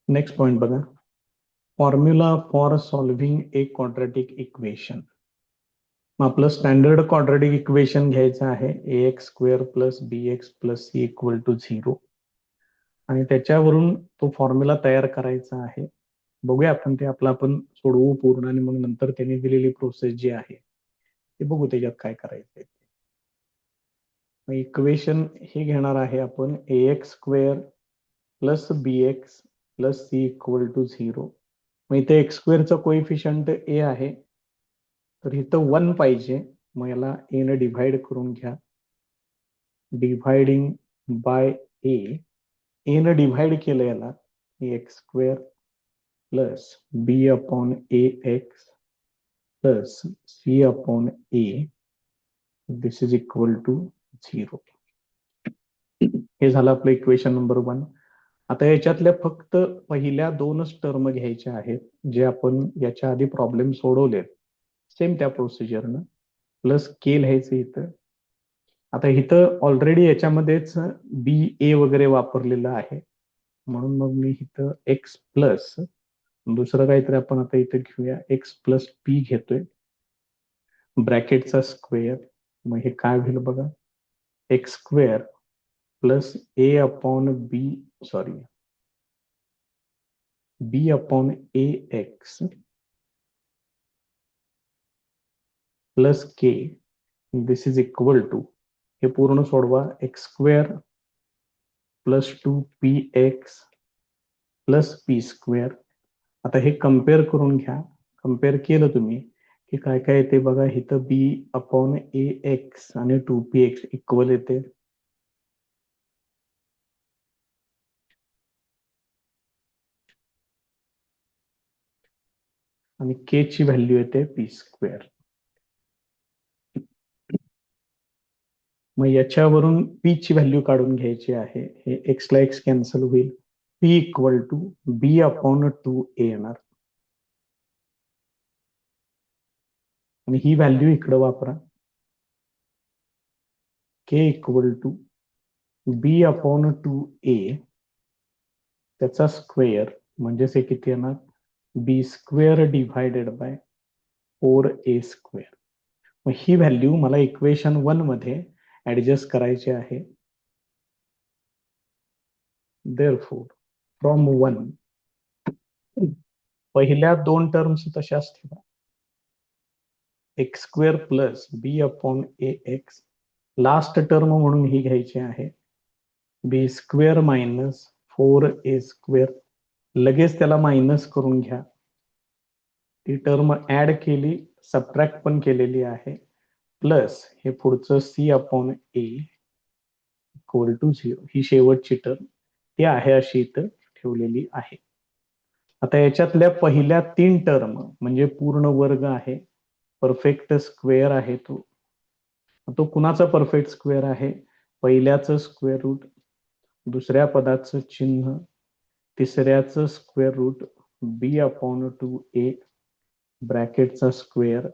Next point बघा. Formula for solving a quadratic equation. आपलं standard quadratic equation घ्यायचं आहे ax square plus bx plus c equal to 0 आणि त्याच्यावरून तो फॉर्म्युला तयार करायचा आहे. बघूया आपण ते आपण सोडवू पूर्ण आणि मग नंतर त्यांनी दिलेली प्रोसेस जी आहे ते बघू त्याच्यात काय करायचंय. इक्वेशन हे घेणार आहे आपण ax square plus bx plus c equal to 0. मग इथे एक्स स्क्वेअरचं कोइफिशियंट ए आहे तर इथं 1 पाहिजे. मग याला ए ने डिव्हाइड करून घ्या. डिव्हाइडिंग बाय ए ने डिव्हाइड केलं याला x square plus b upon a x plus c upon a this is equal to 0. हे झालं आपलं इक्वेशन नंबर 1. आता याच्यातल्या फक्त पहिल्या 2च टर्म घ्यायच्या आहेत जे आपण याच्या आधी प्रॉब्लेम सोडवलेत सेम त्या प्रोसिजरनं. प्लस के लिहायचं इथं. आता इथं ऑलरेडी याच्यामध्येच बी ए वगैरे वापरलेलं आहे म्हणून मग मी इथं एक्स प्लस दुसरं काहीतरी आपण आता इथं घेऊया एक्स प्लस पी घेतोय ब्रॅकेटचा स्क्वेअर. मग हे काय होईल बघा x square plus a upon b b upon a x plus k this is equal to हे पूर्ण सोडवा x square plus 2px plus p square. आता हे कम्पेअर करून घ्या. कम्पेअर केलं तुम्ही की काय काय येते बघा इथं बी अपॉन ए एक्स आणि 2px इक्वल येते. आणि के ची व्हॅल्यू येते पी स्क्वेअर. मग याच्यावरून पी ची व्हॅल्यू काढून घ्यायची आहे. हे एक्स ला एक्स कॅन्सल होईल. P equal to b upon 2a येणार आणि ही व्हॅल्यू इकडे वापरा. K equal to b upon 2a त्याचा स्क्वेअर म्हणजेच हे किती येणार b square divided by 4a square. मग ही व्हॅल्यू मला इक्वेशन 1 मध्ये ऍडजस्ट करायची आहे. देअरफॉर फ्रॉम 1 पहिल्या 2 टर्म्स तशाच ठेवा. X square plus b upon a x last term म्हणून ही घ्यायची आहे b square minus 4a square. लगेच त्याला मायनस करून घ्या. ती टर्म ऍड केली सबट्रॅक्ट पण केलेली आहे प्लस हे पुढचं c upon a equal to 0. ही शेवटची टर्म ती आहे अशी इथं ठेवलेली आहे. आता याच्यातल्या पहिल्या 3 टर्म म्हणजे पूर्ण वर्ग आहे. परफेक्ट स्क्वेअर आहे तो कुणाचा परफेक्ट स्क्वेअर आहे पहिल्याचं स्क्वेअर रूट दुसऱ्या पदाचं चिन्ह तिसऱ्याचं square root b upon 2a ब्रॅकेटचा स्क्वेअर.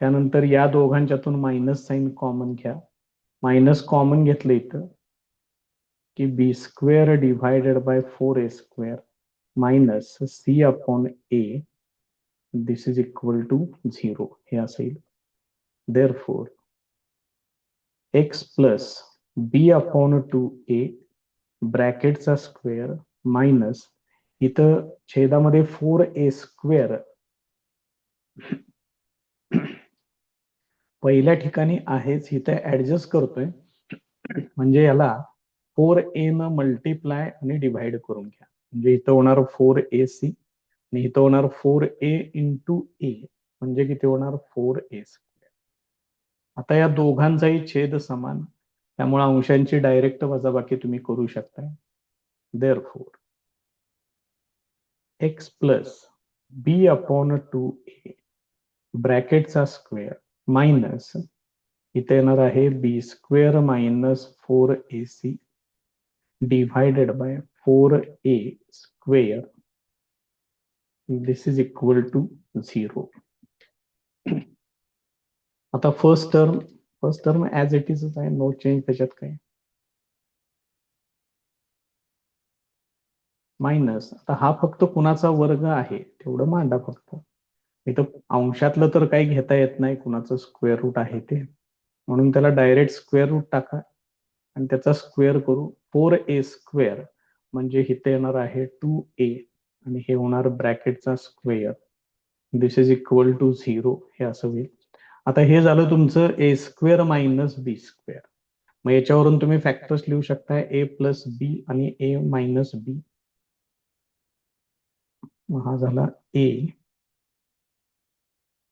त्यानंतर या दोघांच्यातून मायनस साइन कॉमन घ्या. मायनस कॉमन घेतलं इथं की b square divided by 4a square minus c upon a this is equal to 0 हे असेल. Therefore x plus b upon 2a ब्रॅकेटचा स्क्वेअर मायनस इथं छेदामध्ये 4a स्क्वेअर पहिल्या ठिकाणी आहेच इथे ऍडजस्ट करतोय म्हणजे याला 4a न मल्टिप्लाय आणि डिव्हाइड करून घ्या. म्हणजे इथं होणार 4ac आणि इथं होणार 4a इंटू ए म्हणजे किती होणार 4a स्क्वेअर. आता या दोघांचाही छेद समान त्यामुळे अंशांची डायरेक्ट वजाबाकी तुम्ही करू शकताय. Therefore x plus b upon 2a ब्रॅकेटचा स्क्वेअर मायनस इथे येणार आहे b square minus 4ac divided by 4a square this is equal to 0. आता first term as it is आहे नो चेंज त्याच्यात काय. मायनस, आता हा फक्त कुणाचा वर्ग आहे तेवढं मांडा फक्त. इथं अंशातलं तर काही घेता येत नाही, कुणाचं स्क्वेअर रूट आहे ते, म्हणून त्याला डायरेक्ट स्क्वेअर रूट टाका आणि त्याचा स्क्वेअर करू. 4a स्क्वेअर म्हणजे इथे येणार आहे 2a आणि हे होणार ब्रॅकेटचा square. This is equal to 0, हे असं होईल. आता हे झालं तुमचं a square minus b square. मग याच्यावरून तुम्ही फॅक्टर्स लिहू शकता, a प्लस बी आणि a मायनस बी. मग हा झाला a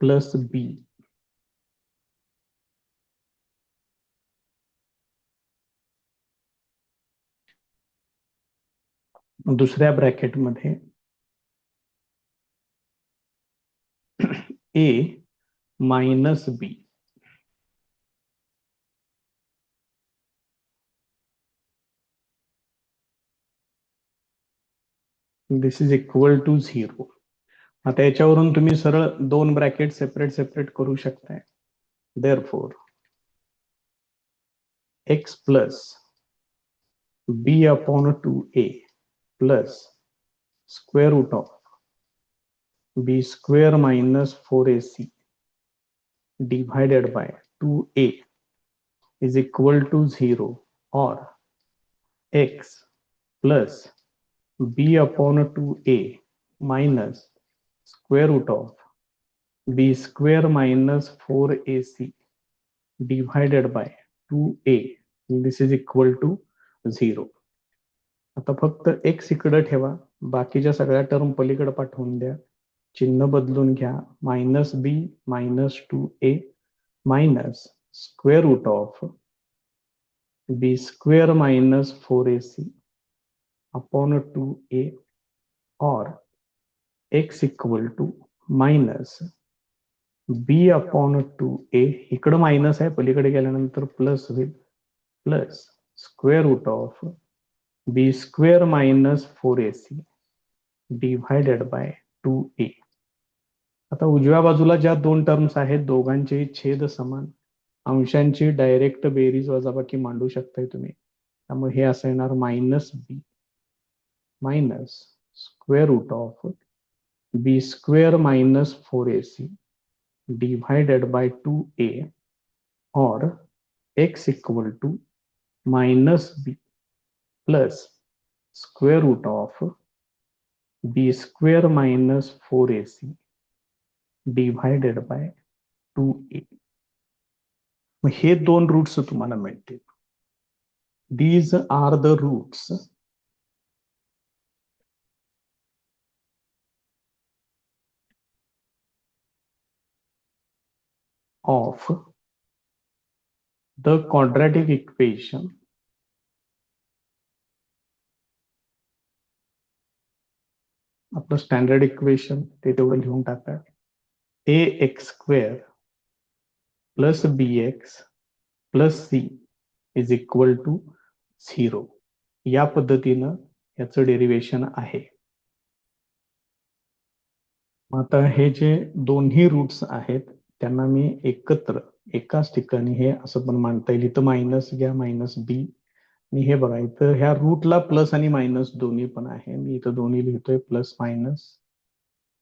प्लस बी दुसऱ्या ब्रॅकेटमध्ये a minus b. This is equal to 0. आता याच्यावरून तुम्ही सरळ दोन ब्रॅकेट सेपरेट सेपरेट करू शकताय. Therefore x plus b upon 2a plus square root of b square minus 4ac divided by 2a is equal to 0, or x plus b upon 2a minus square root of b square minus 4ac divided by 2a. This is equal to 0. आता फक्त x इकडे ठेवा, बाकीच्या सगळ्या term पलीकडे पाठवून द्या, चिन्ह बदलून घ्या. Minus b minus 2a minus square root of b square minus 4ac upon 2a, or x equal to minus b upon 2a. इकडं मायनस आहे, पलीकडे गेल्यानंतर प्लस होईल, plus square root of b square minus 4ac divided by 2a. आता उजव्या बाजूला ज्या दोन टर्म्स आहेत दोघांचे छेद समान, अंशांची डायरेक्ट बेरीज वजाबाकी मांडू शकताय तुम्ही. त्यामुळे हे असं येणार minus b minus square root of b square minus 4ac divided by 2a, और x equal to minus b plus square root of b square minus 4ac divided by 2a. मग हे दोन रूट्स तुम्हाला मिळतील. These are the roots of the quadratic equation आपलं standard equation ते तेवढं लिहून टाका. ax square plus bx plus c is equal to 0. या पद्धतीनं याचं डेरिवेशन आहे. आता हे जे दोन्ही रूट्स आहेत त्यांना मी एकत्र एकाच ठिकाणी हे असं पण मांडता येईल. इथं मायनस घ्या, मायनस बी. आणि हे बघा, इथं ह्या रूटला प्लस आणि मायनस दोन्ही पण आहे. मी इथं दोन्ही लिहितोय, plus minus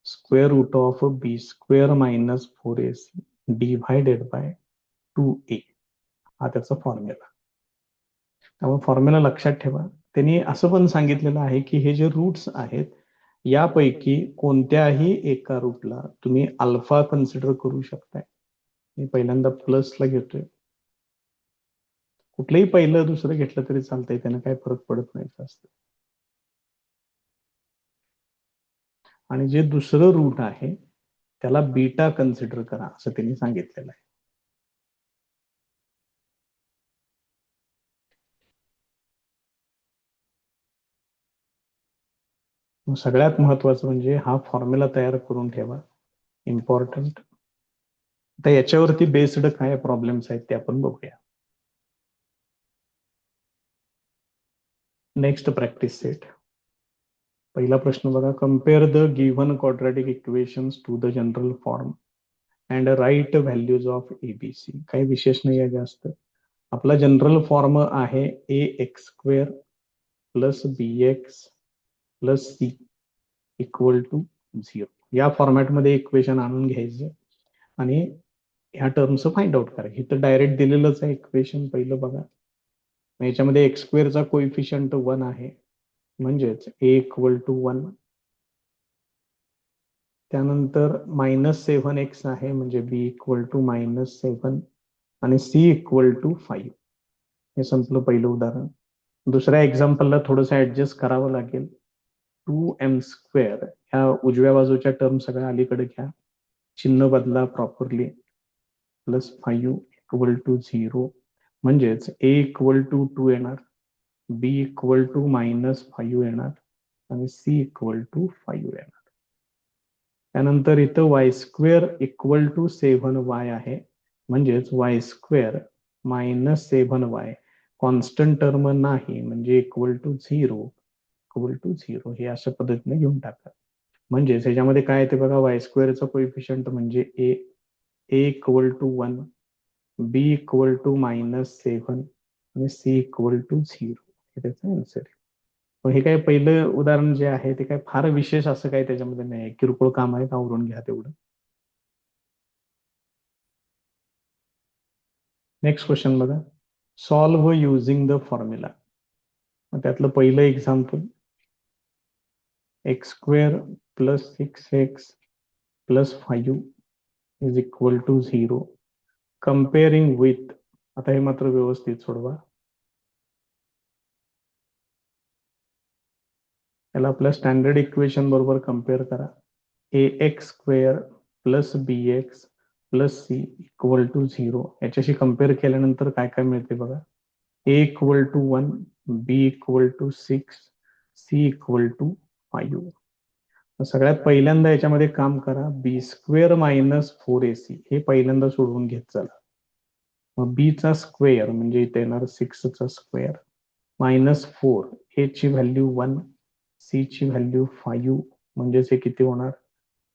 square root of b square minus 4ac divided by 2a. हा त्याचा फॉर्म्युला. त्यामुळे फॉर्म्युला लक्षात ठेवा. त्यांनी असं पण सांगितलेलं आहे की हे जे रूट्स आहेत यापैकी कोणत्याही एका रूटला तुम्ही अल्फा कन्सिडर करू शकताय. मी पहिल्यांदा प्लसला घेतोय, कुठलंही पहिलं दुसरं घेतलं तरी चालतंय, त्यानं काही फरक पडत नाही जास्त. आणि जे दुसरं रूट आहे त्याला बीटा कन्सिडर करा असं त्यांनी सांगितलेलं आहे. सगळ्यात महत्वाचं म्हणजे हा फॉर्म्युला तयार करून ठेवा, इम्पॉर्टंट. तर याच्यावरती बेस्ड काय प्रॉब्लेम्स आहेत ते आपण बघूया. Next practice set. पहिला प्रश्न बघा, compare the given quadratic equations to the general form and write values of ABC. काही विशेष नाही आहे जास्त. आपला जनरल फॉर्म आहे a x square plus b x plus c equal to 0. या फॉर्मॅटमध्ये इक्वेशन आणून घ्यायचं आणि ह्या टर्मचं फाइंड आउट करायचं. इथं डायरेक्ट दिलेलंच आहे इक्वेशन, पहिलं बघा. याच्यामध्ये एक्स स्क्वेअरचा कोइफिशियंट 1 आहे, म्हणजेच ए इक्वल टू 1. त्यानंतर -7x आहे, म्हणजे बी इक्वल टू -7 आणि सी इक्वल टू 5. हे संपलं पहिलं उदाहरण. दुसऱ्या एक्झाम्पलला थोडंसं ऍडजस्ट करावं लागेल. 2m² ह्या उजव्या बाजूच्या टर्म सगळ्या अलीकडे घ्या, चिन्ह बदला प्रॉपरली, प्लस 5 इक्वल टू 0, म्हणजेच ए इक्वल टू 2 येणार, बी इक्वल टू -5 येणार आणि सी इक्वल टू 5 येणार. त्यानंतर इथं y² इक्वल टू 7y आहे, म्हणजेच y² -7y कॉन्स्टंट टर्म नाही, म्हणजे इक्वल टू 0 इक्वल टू 0 हे अशा पद्धतीने घेऊन टाका. म्हणजेच ह्याच्यामध्ये काय येते बघा, y² कोइफिशियंट म्हणजे a equal to 1, b equal to -7 आणि सी इक्वल टू 0. हे त्याचं आन्सर आहे. हे काय पहिलं उदाहरण जे आहे ते काय फार विशेष असं काही त्याच्यामध्ये नाही, किरकोळ काम आहे, आवरून घ्या तेवढं. नेक्स्ट क्वेश्चन बघा, सॉल्व्ह युझिंग द फॉर्म्युला. त्यातलं पहिलं example, x² plus 6x plus 5 is equal to 0 comparing with. आता हे मात्र व्यवस्थित सोडवा. याला आपल्या स्टँडर्ड इक्वेशन बरोबर कम्पेअर करा. ax² plus bx plus c equal to 0. याच्याशी कम्पेअर केल्यानंतर काय काय मिळते बघा. a equal to 1, b equal to 6, c equal to 5. सगळ्यात पहिल्यांदा याच्यामध्ये काम करा, b² मायनस 4ac हे पहिल्यांदा सोडवून घेत चला. मग b चा स्क्वेअर म्हणजे इथे येणार 6 चा स्क्वेअर -4, a ची व्हॅल्यू 1, c ची व्हॅल्यू 5, म्हणजेच हे किती होणार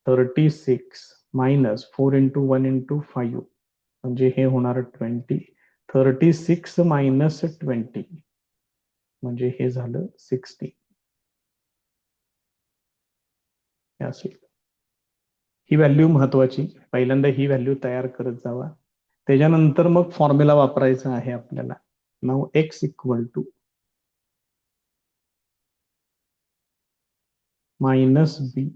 36 मायनस 4 इंटू 1 इंटू 5 म्हणजे हे होणार 20. 36 मायनस 20 म्हणजे हे झालं 60. असेल ही व्हॅल्यू महत्वाची, पहिल्यांदा ही व्हॅल्यू तयार करत जावा, त्याच्यानंतर मग फॉर्म्युला वापरायचा आहे आपल्याला. नाव x equal to minus b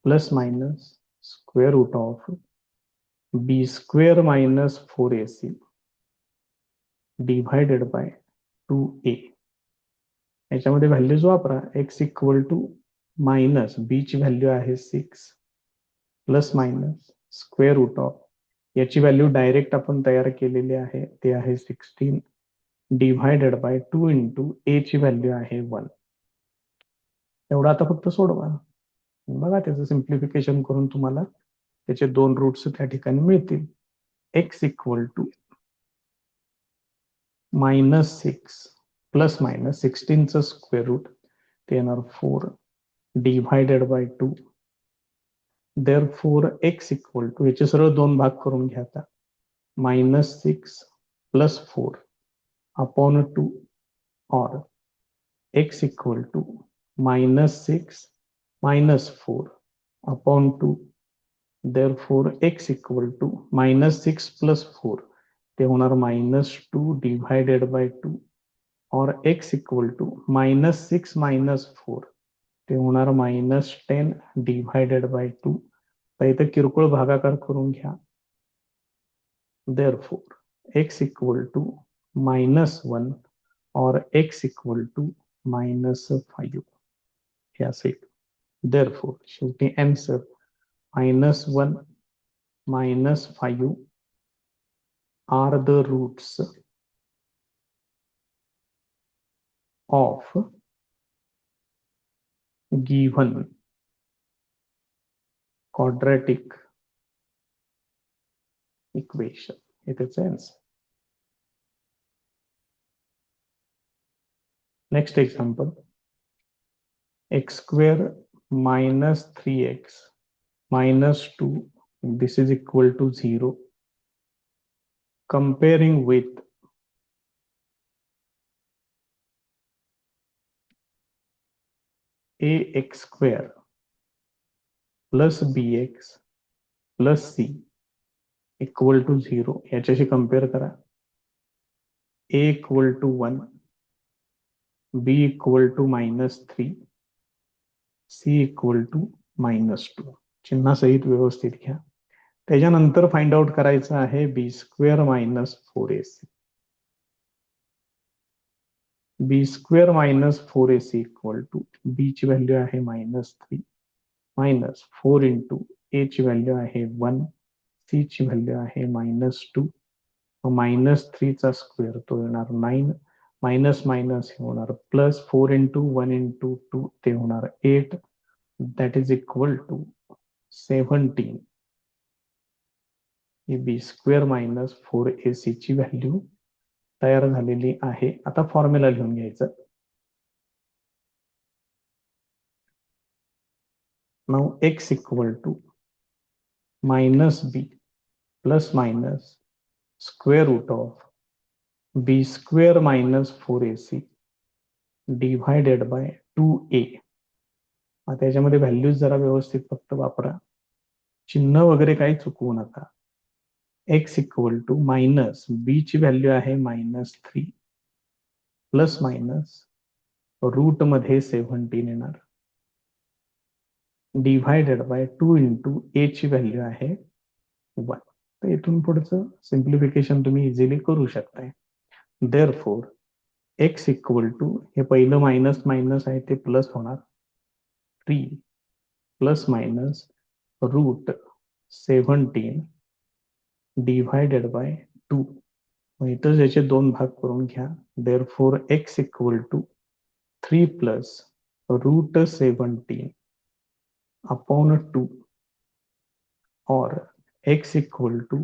plus minus square root of b² minus 4ac divided by 2a. याच्यामध्ये व्हॅल्यूज वापरा. x equal to minus b ची व्हॅल्यू आहे 6 plus minus square root of, याची व्हॅल्यू डायरेक्ट आपण तयार केलेली आहे, ते आहे 16 डिव्हायडेड बाय 2 इंटू ए ची व्हॅल्यू आहे 1. एवढं आता फक्त सोडवा. बघा त्याचं सिम्प्लिफिकेशन करून तुम्हाला त्याचे 2 रूट्स त्या ठिकाणी मिळतील. x equal to -6 plus minus 16चं स्क्वेअर रूट ते येणार 4 divided by 2. therefore x equal to, याचे सरळ 2 भाग करून घ्या आता, -6 प्लस 4 अपॉन 2 और x equal to -6 minus 4 upon 2. therefore x equal to -6 plus 4 ते होणार -2 डिव्हायडेड बाय 2 और x इक्वल टू -6 मायनस 4 ते होणार -10 डिव्हायडेड बाय 2. तर इथं किरकोळ भागाकार करून घ्या. therefore x इक्वल टू -1 और x इक्वल टू -5 हे असेल. therefore शेवटी answer -1 -5 are the roots of given quadratic equation. हे त्याचं answer. Next example, x² minus 3x minus 2 this is equal to 0 comparing with ax square plus bx plus c equal to 0 याच्याशी compare करा. a equal to 1, b equal to -3, c equal to -2. चिन्हासहित व्यवस्थित घ्या. त्याच्यानंतर find out करायचं आहे b square minus 4ac. B square minus 4ac equal to b ची value आहे -3 मायनस 4 इंटू ए ची व्हॅल्यू आहे 1, सी ची व्हॅल्यू आहे -2, -3 चा स्क्वेअर तो येणार 9, मायनस मायनस हे होणार प्लस 4 इंटू 1 इंटू 2 ते होणार 8, दॅट इज इक्वल टू 17. ही बी स्क्वेअर मायनस 4ac ची व्हॅल्यू तयार झालेली आहे. आता फॉर्म्युला लिहून घ्यायचं. Now x equal to minus b plus minus square root of b square minus 4ac divided by 2a. आता याच्यामध्ये व्हॅल्यूज जरा व्यवस्थित फक्त वापरा, चिन्ह वगैरे काही चुकवू नका. x equal to minus b ची व्हॅल्यू आहे -3 प्लस मायनस रूट मध्ये 17 येणार डिव्हायडेड बाय 2 इंटू ए ची व्हॅल्यू आहे 1. तर इथून पुढचं सिम्प्लिफिकेशन तुम्ही इझिली करू शकताय. देअरफॉर x इक्वल टू हे पहिलं मायनस मायनस आहे ते प्लस होणार 3 plus minus root 17 divided by 2. मग इथं याचे दोन भाग करून घ्या. Therefore x equal to 3 plus root 17 upon 2 और x equal to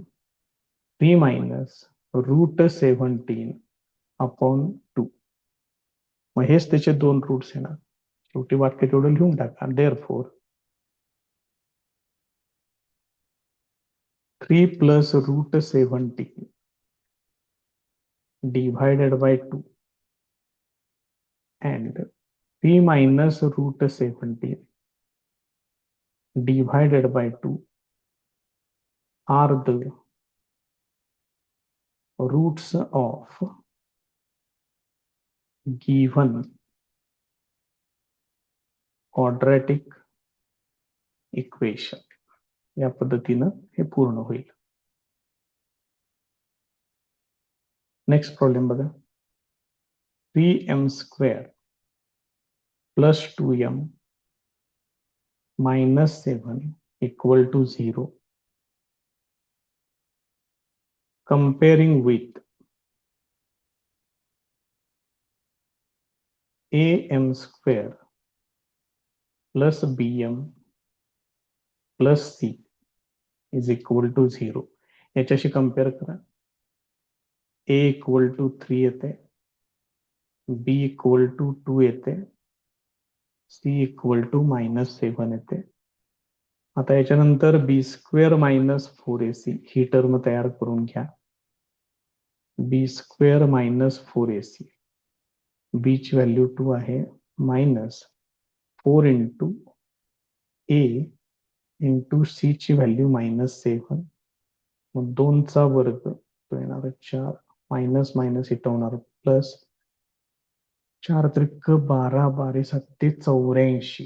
3 minus root 17 upon 2. मग हेच त्याचे दोन रूट्स येणार. शेवटी वाक्य तेवढं लिहून टाका. Therefore 3 plus root 17 divided by 2 and 3 minus root 17 divided by 2 are the roots of given quadratic equation. या पद्धतीनं हे पूर्ण होईल. नेक्स्ट प्रॉब्लेम बघा. 3m square plus 2m minus 7 equal to 0 comparing with am square plus bm plus c is equal to 0. याच्याशी compare करा. a equal to 3 येते, b equal to 2 येते, c इक्वल टू -7 येते. आता याच्यानंतर बी स्क्वेअर मायनस 4ac ही term तयार करून घ्या. बी स्क्वेअर मायनस 4ac, बी ची व्हॅल्यू 2 आहे, मायनस 4 इंटू ए इंटू सी ची व्हॅल्यू -7. मग 2 चा वर्ग तो येणार 4, मायनस मायनस इथं होणार प्लस 4 त्रिक 12, 12 7 84,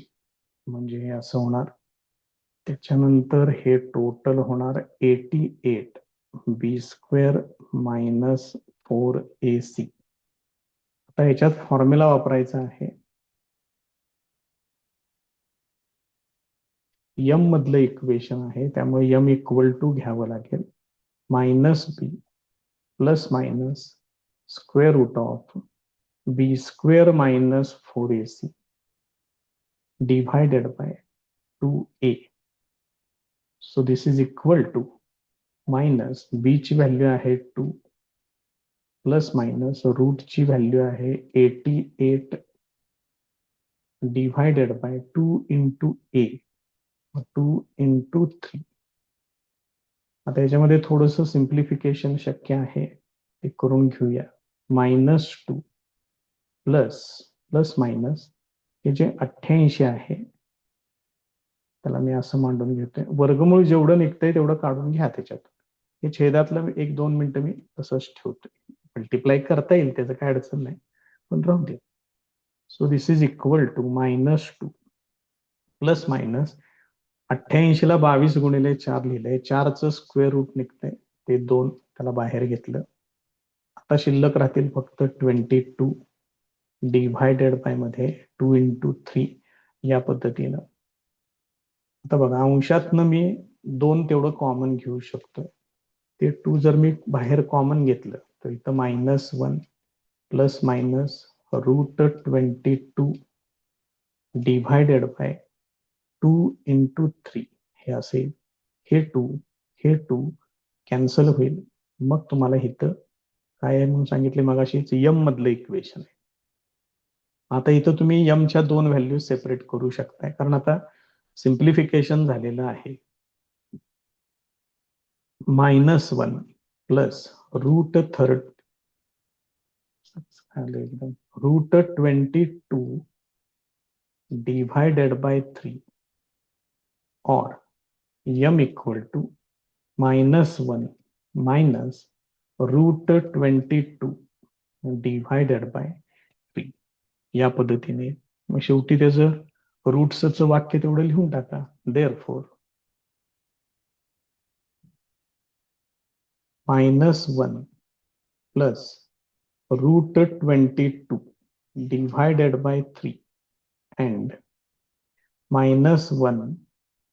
म्हणजे हे असं होणार. त्याच्यानंतर हे टोटल होणार 88 बी स्क्वेअर मायनस 4ac. आता ह्याच्यात फॉर्म्युला वापरायचा आहे. यम मधलं इक्वेशन आहे, त्यामुळे यम इक्वल टू घ्यावं लागेल minus b plus minus square root of b square minus 4ac divided by 2a. So this is equal to minus b ची व्हॅल्यू आहे 2 प्लस मायनस रूट ची व्हॅल्यू आहे 88 divided by 2 into a, 2 into 3. आता याच्यामध्ये थोडस simplification शक्य आहे, ते करून घेऊया. -2 प्लस प्लस मायनस हे जे 88 आहे त्याला मी असं मांडून घेतोय. वर्गमूळ जेवढं निघतंय तेवढं काढून घ्या त्याच्यात. हे छेदातलं 1-2 मिनिटं मी तसंच ठेवतोय. मल्टिप्लाय करता येईल, त्याचं काय अडचण नाही, पण राहू दे. So this is equal to -2 plus minus 88 ला 22 गुणिले 4 लिहिलंय. 4चं स्क्वेअर रूट निघतंय, ते 2 त्याला बाहेर घेतलं. आता शिल्लक राहतील फक्त 22 डिव्हायडेड बाय मध्ये 2 इंटू 3 या पद्धतीनं. आता बघा, अंशातनं मी 2 तेवढं कॉमन घेऊ शकतोय. ते 2 जर मी बाहेर कॉमन घेतलं तर इथं -1 plus minus √22 divided by 2 into 3 हे असेल. हे 2 कॅन्सल होईल. मग तुम्हाला इथं काय आहे म्हणून सांगितले मगाशीच, यम मधलं इक्वेशन आहे. आता इथं तुम्ही यमच्या 2 व्हॅल्यू सेपरेट करू शकताय, कारण आता सिम्प्लिफिकेशन झालेलं आहे. -1 plus √22 divided by 3 or m equal to -1 minus √22 divided by 3 या पद्धतीने. मग शेवटी त्याचं रूट्सचं वाक्य तेवढं लिहून टाका. Therefore -1 plus √22 divided by 3 and -1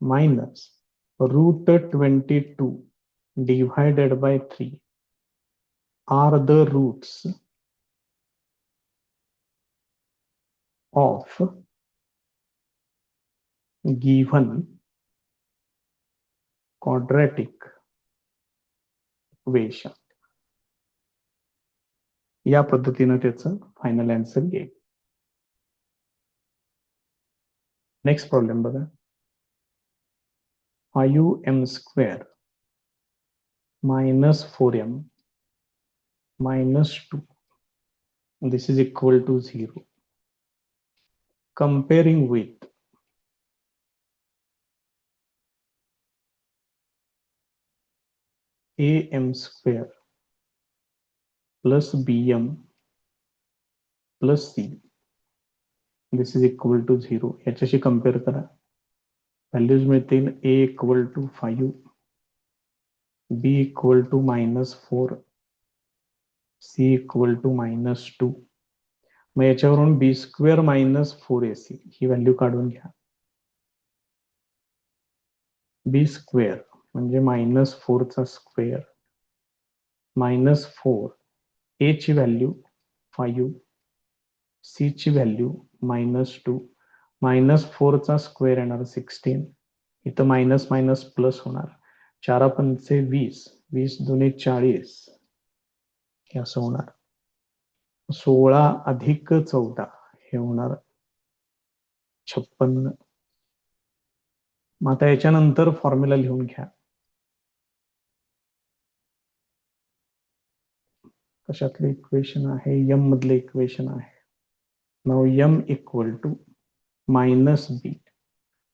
minus √22 divided by 3 are the roots of given quadratic equation. या पद्धतीनं त्याचं फायनल आन्सर येईल. नेक्स्ट प्रॉब्लेम बघा. 5m² minus 4m minus 2 this is equal to 0. Comparing with am² plus bm plus c this is equal to 0. याच्याशी compare करा. Values मिळतील. a equal to 5, b equal to -4, c equal to -2. मग याच्यावरून b² minus 4ac ही value काढून घ्या. b² म्हणजे -4 चा square -4, a ची व्हॅल्यू 5, c ची व्हॅल्यू -2, -4 चा स्क्वेअर येणार 16. इथं मायनस मायनस प्लस होणार. 4 पंचे 20, 20 दुने 40 हे असं होणार. 16 अधिक 14 हे होणार 56. मग आता याच्यानंतर फॉर्म्युला लिहून घ्या. कशातलं इक्वेशन आहे? यम मधलं इक्वेशन आहे. Now m equal to -b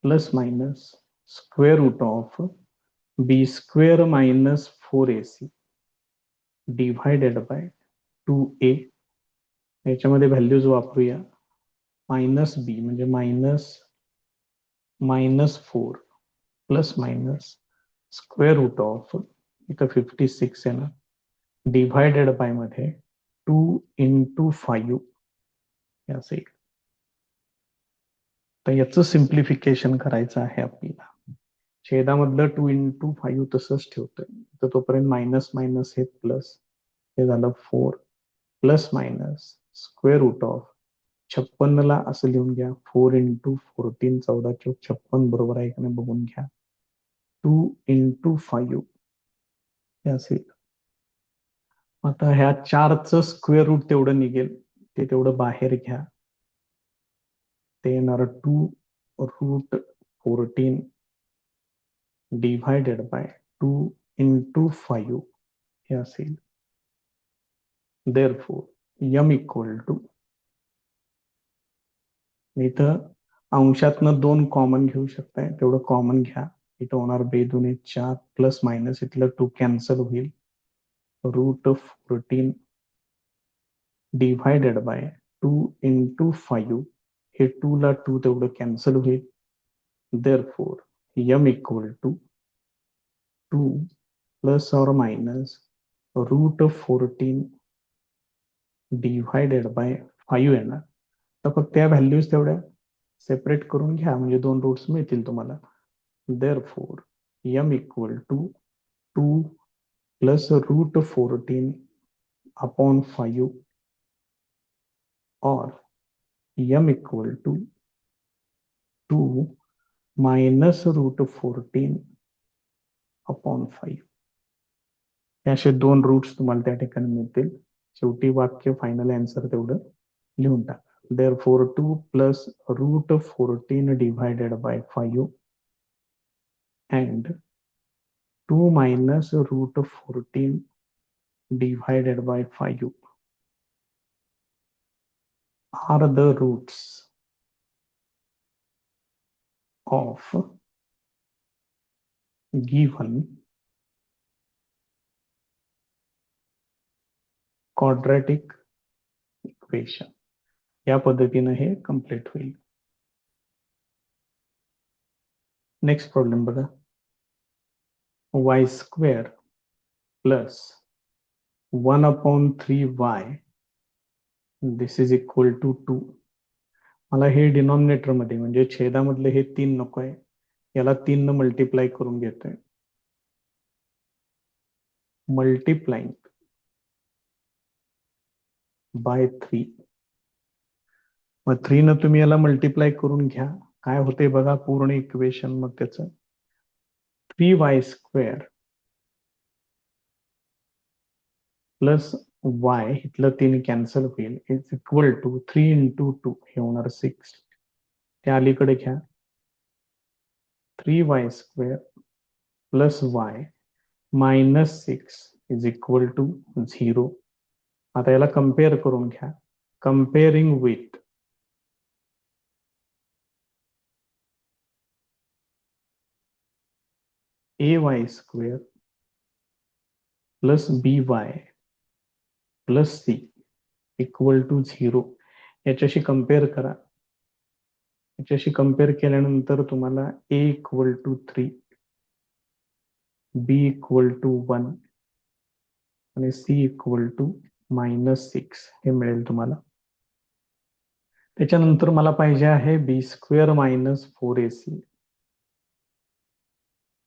plus minus square root of b² minus 4ac divided by 2a. याच्यामध्ये व्हॅल्यूज वापरूया. -b म्हणजे -4 plus minus square root of इथं 56 आहे ना, डिव्हायडेड बाय मध्ये 2 इंटू 5 हे असेल. तर याचं सिम्प्लिफिकेशन करायचं आहे आपल्याला. छेदामधलं 2 इंटू 5 तसंच ठेवतोय. तर तोपर्यंत मायनस मायनस हे प्लस, हे झालं 4 plus minus square root of 56 ला असं लिहून घ्या. 4 इंटू 14 14 चौक 56 बरोबर आहे का नाही बघून घ्या. 2 इंटू 5 हे असेल. आता ह्या 4चं स्क्वेअर रूट तेवढं निघेल, ते तेवढं बाहेर घ्या. ते येणार 2 √14 डिव्हायडेड बाय 2 इंटू 5 हे असेल. देअरफॉर m इक्वल टू इथं अंशातनं 2 कॉमन घेऊ शकताय, तेवढं कॉमन घ्या. इथं होणार 2 दुणे 4 प्लस मायनस इथलं 2 कॅन्सल होईल. √14 डिव्हायडेड बाय 2 इंटू 5 हे 2 ला 2 तेवढं कॅन्सल होईल. Therefore m equal to 2 plus और मायनस √14 डिव्हायडेड बाय 5 येणार. तर फक्त त्या व्हॅल्यूज तेवढ्या सेपरेट करून घ्या, म्हणजे 2 रूट्स मिळतील तुम्हाला. Therefore m equal to 2 plus √14 upon 5 और m equal to 2 minus √14 upon 5. हे असे 2 रूट्स तुम्हाला त्या ठिकाणी मिळतील. शेवटी वाक्य फायनल आन्सर तेवढं लिहून टाका. Therefore 2 plus √14 divided by 5 and 2 minus √14 divided by 5 are the roots of given quadratic equation. या पद्धतीने हे कंप्लीट होईल. नेक्स्ट प्रॉब्लेम बघा. y² plus 1/3y this is equal to 2. मला हे डिनॉमिनेटर मध्ये म्हणजे छेदामधले हे 3 नको आहे, याला 3 न मल्टिप्लाय करून घेतोय. Multiplying by 3. मग 3 न तुम्ही याला मल्टिप्लाय करून घ्या, काय होते बघा पूर्ण इक्वेशन. मग त्याचं 3y² प्लस y इथलं 3 कॅन्सल होईल इज इक्वल टू 3 इंटू 2 हे होणार 6. त्या अलीकडे घ्या. 3y² plus y minus 6 is equal to 0. आता याला कम्पेअर करून घ्या. Comparing with ay² plus by plus c equal to 0. याच्याशी कम्पेअर करा. याच्याशी कम्पेअर केल्यानंतर तुम्हाला a equal to 3, b equal to 1 आणि c इक्वल टू -6 हे मिळेल तुम्हाला. त्याच्यानंतर मला पाहिजे आहे b² minus 4ac.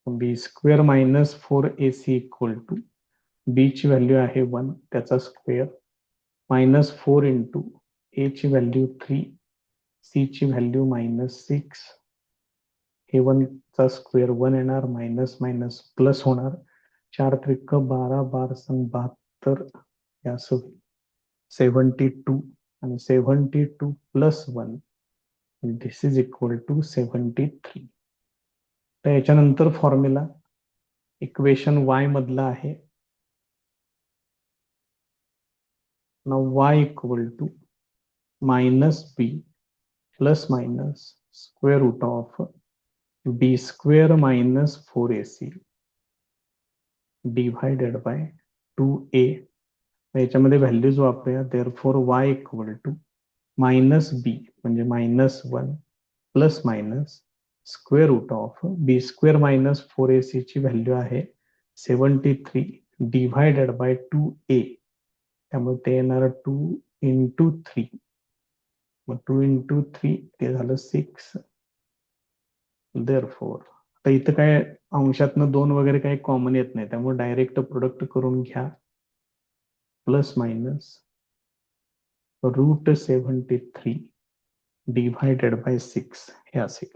b² minus 4ac equal to b ची व्हॅल्यू आहे 1 त्याचा स्क्वेअर मायनस 4 इंटू a ची व्हॅल्यू 3, c ची व्हॅल्यू -6. हे 1 चा स्क्वेअर 1 येणार, मायनस मायनस प्लस होणार. 4 त्रिक 12, 12 संग 72 हे असं होईल. 72 आणि 72 plus 1 this is equal to 73. तर याच्यानंतर फॉर्म्युला इक्वेशन y मधला आहे. Now y equal to minus b plus minus square root of b² minus 4ac divided by 2a. याच्यामध्ये व्हॅल्यूज वापरूया. Therefore y equal to minus b म्हणजे -1 plus minus square root of b² minus 4ac ची value आहे 73 divided by 2a. त्यामुळे ते येणार 2 into 3. मग 2 into 3 ते झालं 6. देअरफॉर आता इथं काय अंशातनं 2 वगैरे काही कॉमन येत नाही, त्यामुळे डायरेक्ट प्रोडक्ट करून घ्या. प्लस मायनस √73 डिव्हायडेड बाय 6 हे असेल.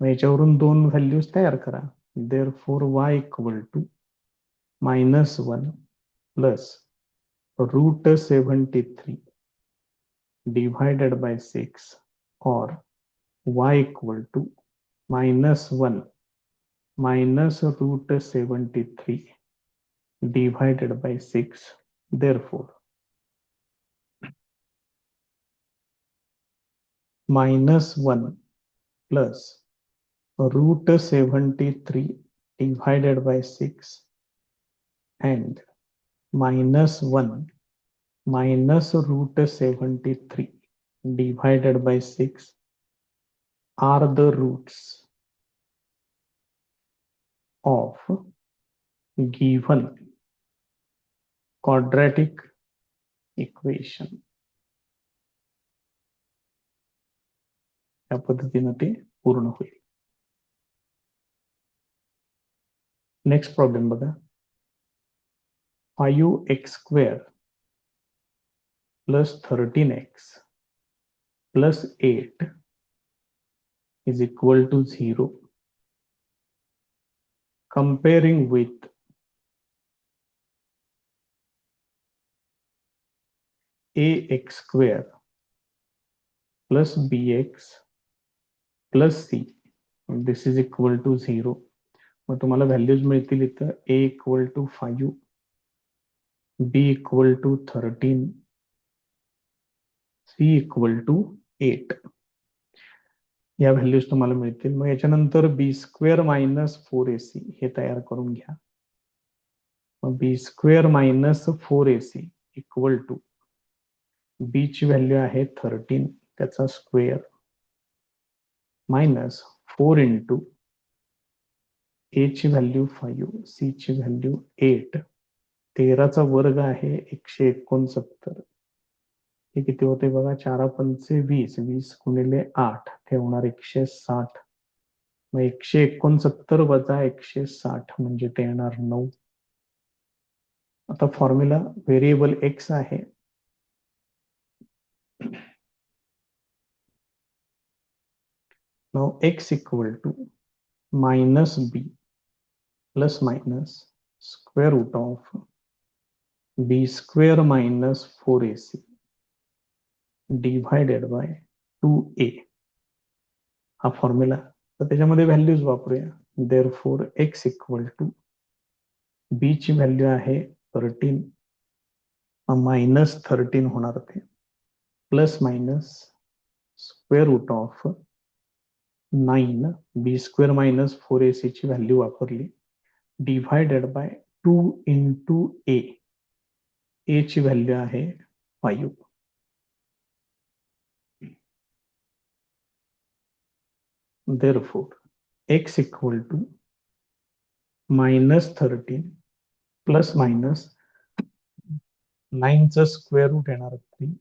मग याच्यावरून 2 व्हॅल्यूज तयार करा. Therefore y equal to -1 plus √73 divided by 6 or y equal to -1 minus √73 divided by 6. Therefore -1 plus √73 divided by 6 and -1 minus √73 divided by 6 are the roots of given quadratic equation. या पद्धतीने ते पूर्ण होईल. नेक्स्ट प्रॉब्लेम बघा. 5x² plus 13x plus 8 is equal to 0. Comparing with ax² plus bx plus c, this is equal to 0. मग तुम्हाला values मिळतील इथं a equal to 5, b equal to 13, c equal to 8. या व्हॅल्यूज तुम्हाला मिळतील. मग याच्यानंतर b² minus 4ac हे तयार करून घ्या. मग b² minus 4ac equal to b ची व्हॅल्यू आहे 13 त्याचा स्क्वेअर मायनस 4 इंटू a ची व्हॅल्यू 5, c ची व्हॅल्यू 8, 13 चा वर्ग आहे 169. हे किती होते बघा, 4 पंचे 20, 20 गुणिले 8 ते होणार 160. मग 169 वजा 160 म्हणजे ते येणार 9. आता फॉर्म्युला व्हेरिएबल x आहे. Now x equal to minus b plus minus square root of b² minus 4ac divided by 2a. हा फॉर्म्युला. तर त्याच्यामध्ये व्हॅल्यूज वापरूया. Therefore x equal to b ची व्हॅल्यू आहे 13, मायनस 13 होणार ते, plus minus square root of 9 b² minus 4ac ची value वापरली, divided by 2 into a. a ची व्हॅल्यू आहे 5. Therefore x equal to minus 13 plus minus 9 चं स्क्वेअर रूट येणार 3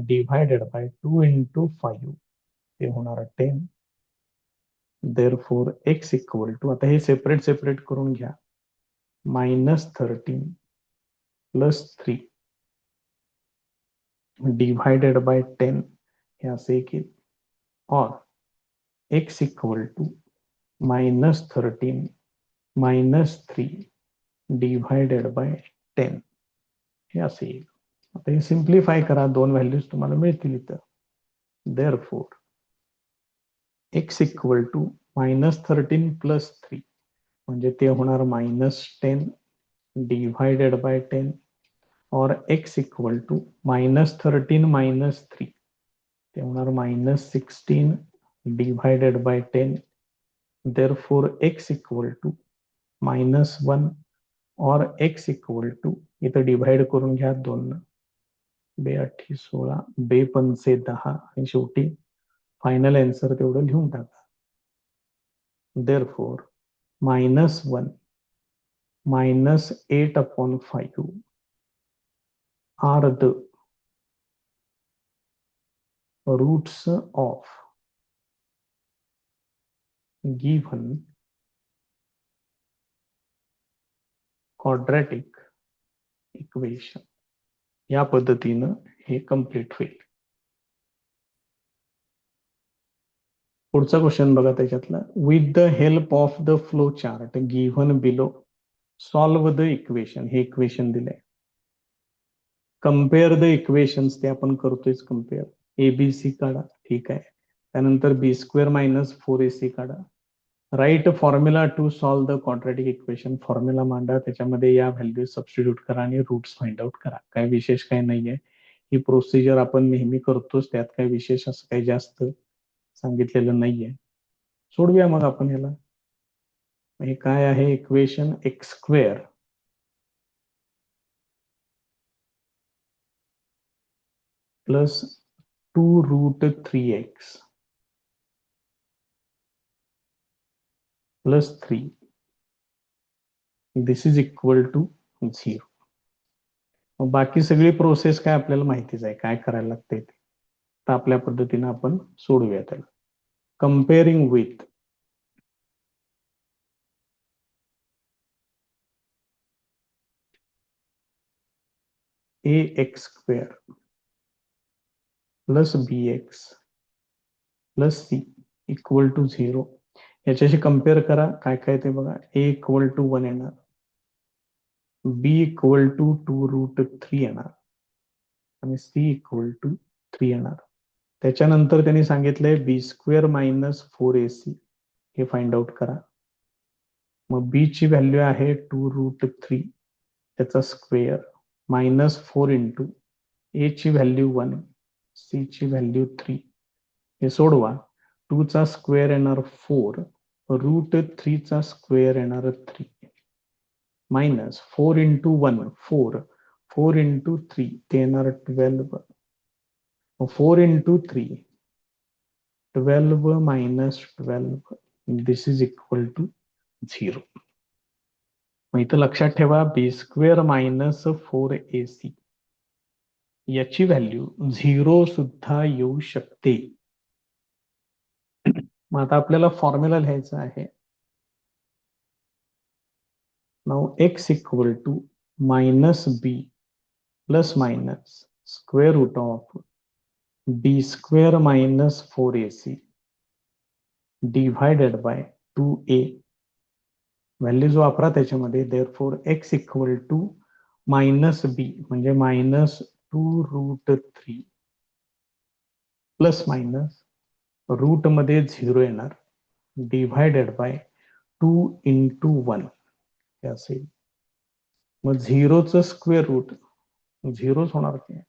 डिवायडेड बाय 2 इंटू 5 ते होणार 10. Therefore x equal to, आता हे सेपरेट करून घ्या, minus 13 प्लस 3 डिवायडेड बाय 10 हे असे की, और x equal to minus 13 minus 3 divided by 10 हे असे येईल. आता हे सिम्प्लिफाय करा, दोन व्हॅल्यूज तुम्हाला मिळतील इथं. Therefore x equal to minus 13 plus 3 म्हणजे ते होणार minus 10 डिवायडेड बाय 10, और x equal to minus 13 minus 3 ते होणार minus 16 divided by 10. Therefore x equal to minus 1 और x equal to, इथं डिवाइड करून घ्या 2, 2 8 16, 2 पंचे 10 आणि शेवटी फायनल आन्सर तेवढं लिहून टाका. Therefore minus 1 minus 8/5 are the roots of given quadratic equation. या पद्धतीनं हे कंप्लीट होईल. पुढचा क्वेश्चन बघा त्याच्यातला. With the help of the flow chart given below solve the equation. हे इक्वेशन दिलंय. कम्पेअर द इक्वेशन्स, ते आपण करतोयच कम्पेअर. एबीसी काढा, ठीक आहे. त्यानंतर b² minus 4ac काढा. Write formula to solve the quadratic equation. Formula मांडा, त्याच्यामध्ये या व्हॅल्यू सबस्टिट्यूट करा आणि रूट्स फाइंड आउट करा. काय विशेष काय नाहीये. ही प्रोसिजर आपण नेहमी करतोच, त्यात काही विशेष असं काही जास्त सांगितलेलं नाहीये. सोडूया मग आपण ह्याला. हे काय आहे equation x square plus 2√3x plus 3 this is equal to 0. मग बाकी सगळी प्रोसेस काय आपल्याला माहितीच आहे, काय करायला लागते ते. तर आपल्या पद्धतीने आपण सोडूया त्याला. Comparing with ax square plus bx plus c equal to 0. याच्याशी कम्पेअर करा काय काय ते बघा. a इक्वल टू 1 येणार, b इक्वल टू 2√3 येणार आणि c इक्वल टू 3 येणार. त्याच्यानंतर त्यांनी सांगितलंय बी स्क्वेअर मायनस 4ac हे फाइंड आउट करा. मग b ची व्हॅल्यू आहे 2√3 त्याचा स्क्वेअर मायनस 4 इंटू a ची व्हॅल्यू 1 c ची व्हॅल्यू 3. हे सोडवा. 2 चा स्क्वेअर येणार 4, √3 चा स्क्वेअर येणार 3 मायनस 4 इंटू 1 4, 4 इंटू 3 ते येणार 12. 4 into 3 12 minus 12 this is equal to 0. मग इथं लक्षात ठेवा बी स्क्वेअर मायनस 4ac याची व्हॅल्यू 0 सुद्धा येऊ शकते. मग आता आपल्याला फॉर्म्युला लिहायचा आहे. Now x equal to minus b plus minus square root of b square minus 4ac divided by 2a. Values वापरा त्याच्यामध्ये. Therefore x equal to minus b म्हणजे मायनस 2√3 प्लस मायनस रूट मध्ये 0 येणार डिव्हायडेड बाय 2 इंटू 1 हे असेल. मग 0चं square route 0च होणार की,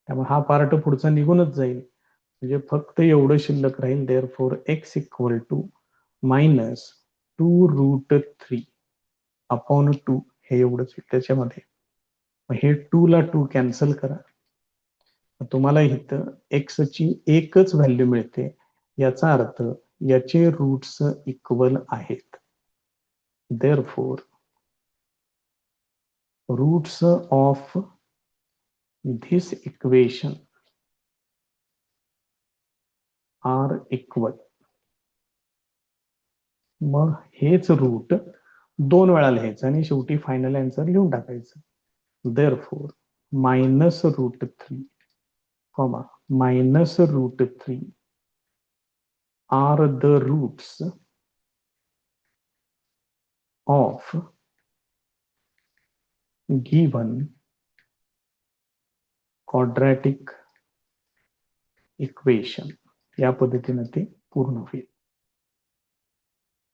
त्यामुळे हा पार्ट पुढचा निघूनच जाईल. म्हणजे फक्त एवढं शिल्लक राहील. Therefore x equal to minus 2√3 upon 2 हे एवढंच त्याच्यामध्ये. हे 2 ला 2 कॅन्सल करा. तुम्हाला इथं x ची एकच व्हॅल्यू मिळते. याचा अर्थ याचे रूट्स इक्वल आहेत. Therefore roots of this equation are equal. मग हेच रूट 2 वेळा लिहायचं आणि शेवटी फायनल आन्सर लिहून टाकायचं. Therefore minus √3 comma minus √3 are the roots of given quadratic equation. या पद्धतीने ते पूर्ण होईल.